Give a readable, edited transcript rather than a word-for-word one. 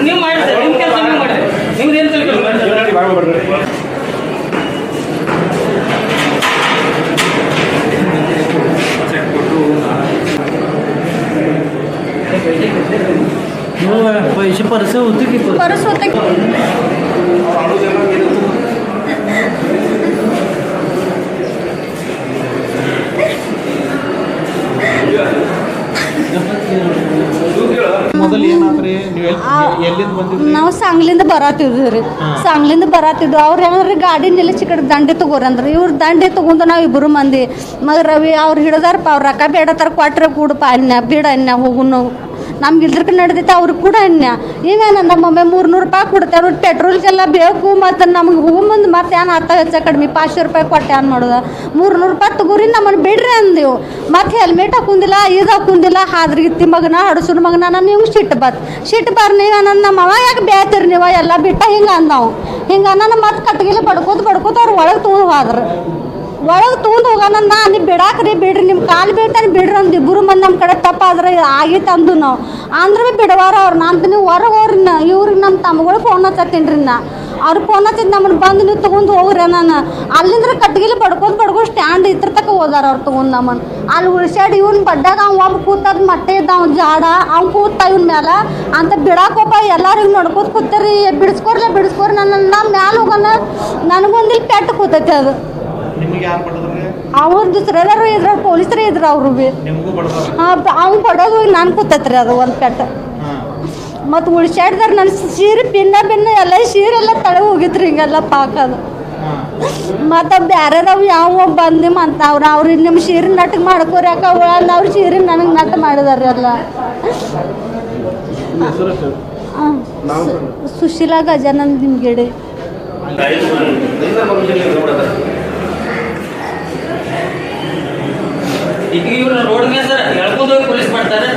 ನೀವು ಮಾಡಿ ಸರ್, ನಿಮ್ಮ ಕೆಲಸ ನೀವು ಮಾಡಿರಿ. ನಿಮ್ದು ಏನು पैसे परस होते की परस होते ಮೊದಲು ಏನಾದ್ರಿ ನೀವು ಎಲ್ಲಿಂದ ಬಂದಿದ್ರಿ? ನಾವು ಸಾಂಗ್ಲಿಂದ ಬರತ್ತಿದ್ವಿ ರೀ. ಸಾಂಗ್ಲಿಂದ ಬರತ್ತಿದ್ವಿ. ಅವ್ರು ಏನಾದ್ರಿ ಗಾಡಿ ನಿಲ್ಲಿಸಿ ಕಡೆ ದಂಡೆ ತಗೋರಂದ್ರೆ ಇವ್ರು ದಂಡೆ ತಗೊಂಡು ನಾವು ಇಬ್ಬರು ಮಂದಿ ಮಗ ರವಿ ಅವ್ರು ಹಿಡ್ದಾರಪ್ಪ. ಅವ್ರು ರೊಕ್ಕ ಬೇಡತ್ತಾರ ಕೊಟ್ರೆ ಕೂಡಪ್ಪ ಅನ್ಯ ಬಿಡ ಅನ್ಯ ಹೋಗು ನಮ್ಗೆ ಇದ್ರಕ್ಕೆ ನಡೆದೈತೆ ಅವ್ರಿಗೆ ಕೂಡ ಅನ್ಯ. ಇವೇನ ನಮ್ಮೊಮ್ಮೆ 300 ರೂಪಾಯಿ ಕೊಡ್ತೇವೆ ಪೆಟ್ರೋಲ್ಗೆಲ್ಲ ಬೇಕು. ಮತ್ತು ನಮ್ಗೆ ಹೋಗೋ ಮುಂದೆ ಮತ್ತೆ ಏನು ಹತ್ತ ಹೆಚ್ಚ ಕಡಿಮೆ 500 ರೂಪಾಯಿ ಕೊಟ್ಟೆ ಏನು ಮಾಡೋದು. 300 ರೂಪಾಯಿ ತಗೋರಿ ನಮ್ಮನ್ನು ಬಿಡ್ರಿ ಅಂದೆವು. ಮತ್ತು ಹೆಲ್ಮೆಟ್ ಹಾಕುಂದಿಲ್ಲ ಇದು ಹಾಕುಂದಿಲ್ಲ ಹಾದ್ರಿಗಿತ್ತಿ ಮಗನ ಹಡಸುನ ಮಗನ ನೀವು ಸಿಟ್ಟು ಬಾರ್ ನೀವೇನ ನಮ್ಮ ಅವ ಯಾಕೆ ಬೇಯ್ತೀರಿ ನೀವು ಎಲ್ಲ ಬಿಟ್ಟ ಹಿಂಗೆ ಅಂದವು. ಹಿಂಗೆ ಅನ್ನೋಣ ಮತ್ತು ಕಟ್ಗಿಲಿ ಬಡ್ಕೋತ ಅವ್ರು ಒಳಗೆ ತೊಗೊಂಡು ಹೋದ್ರು. ಒಳಗೆ ತೊಗೊಂಡು ಹೋಗೋಣ ನೀವು ಬಿಡಾಕ್ರಿ ಬಿಡ್ರಿ ನಿಮ್ಮ ಕಾಲು ಬೀಳ್ತಾನೆ ಬಿಡ್ರಿ ಅಂದು ಇಬ್ಬರು ಮಂದಿ ನಮ್ಮ ಕಡೆ ತಪ್ಪಾದ್ರೆ ಆಗಿತ್ತು ಅಂದು ನಾವು ಅಂದ್ರೆ ಬಿಡವಾರ ಅವ್ರು ನಾನು ನೀವು ಹೊರಗೆ ಹೋಗ್ರಿ ಇವ್ರಿಗೆ ನಮ್ಮ ತಮ್ಮಗಳು ಫೋನ್ ಹಚ್ಚತ್ತೀನಿ ರೀ ಅವ್ರಿಗೆ ಫೋನ್ ಹಚ್ಚಿದ್ದು ನಮ್ಮನ್ನು ಬಂದು ನೀವು ತೊಗೊಂಡು ಹೋಗ್ರಿ ನಾನು ಅಲ್ಲಿಂದ್ರೆ ಕಟ್ಗಿಲಿ ಬಡ್ಕೊಂಡು ಸ್ಟ್ಯಾಂಡ್ ಇತ್ರ ತಕ ಹೋದಾರ ಅವ್ರು ತೊಗೊಂಡು ನಮ್ಮನ್ನು ಅಲ್ಲಿ ಉಳ್ಸ್ಯಾಡಿ ಇವ್ನ ಬಡ್ಡಾಗ ಒಬ್ಬ ಕೂತದ ಮಟ್ಟೆ ಇದ್ದ ಅವ್ನು ಜಾಡ ಅವ್ನು ಕೂತ ಇವ್ನ ಮೇಲೆ ಅಂತ ಬಿಡಾಕೋಪ ಎಲ್ಲರಿಗೂ ನೋಡ್ಕೋತ ಕೂತಾರಿ ಬಿಡಿಸ್ಕೋರಿ ನನ್ನ ಮ್ಯಾಲೆ ಹೋಗೋಣ ನನಗೊಂದಿಲ್ಲಿ ಪೆಟ್ಟು ಕೂತೈತೆ ಅದು. ಅವ್ರ ದುಸ್ರೆಲ್ಲರೂ ಇದ್ರ ಪೊಲೀಸರೇ ಇದ್ರು ಅವರು ಭೀ ಅವ್ನು ಬಡೋದು ಹೋಗಿ ನಾನು ಕೂತೈತ್ರಿ ಅದು ಒಂದು ಪೆಟ್ಟು. ಮತ್ತು ಉಳ್ಸ್ಯಾಡ್ದಾರ ನನ್ನ ಸೀರೆ ಭಿನ್ನ ಎಲ್ಲ ಸೀರೆಲ್ಲ ತಳೆ ಹೋಗಿತ್ರಿ ಹಿಂಗೆಲ್ಲ ಪಾಕದು. ಮತ್ತು ಬೇರೆದವು ಯಾವ ಬಂದು ಅವ್ರು ನಿಮ್ಮ ಸೀರೆ ನಟ್ಟಿಗೆ ಮಾಡ್ಕೋರಿ ಯಾಕೆ ಅವ್ರ ಸೀರೆ ನನಗೆ ನಟ್ಟು ಮಾಡಿದಾರೆ ಎಲ್ಲ. ಸುಶೀಲಾ ಗಜಾನಂದ್ ನಿಮ್ಗೆಡೆ. ಈಗ ಇವ್ರು ರೋಡ್ ಮೇಲೆ ಸರ್ ಎಳ್ಕೊಂಡು ಹೋಗಿ ಪೊಲೀಸ್ ಮಾಡ್ತಾರೆ.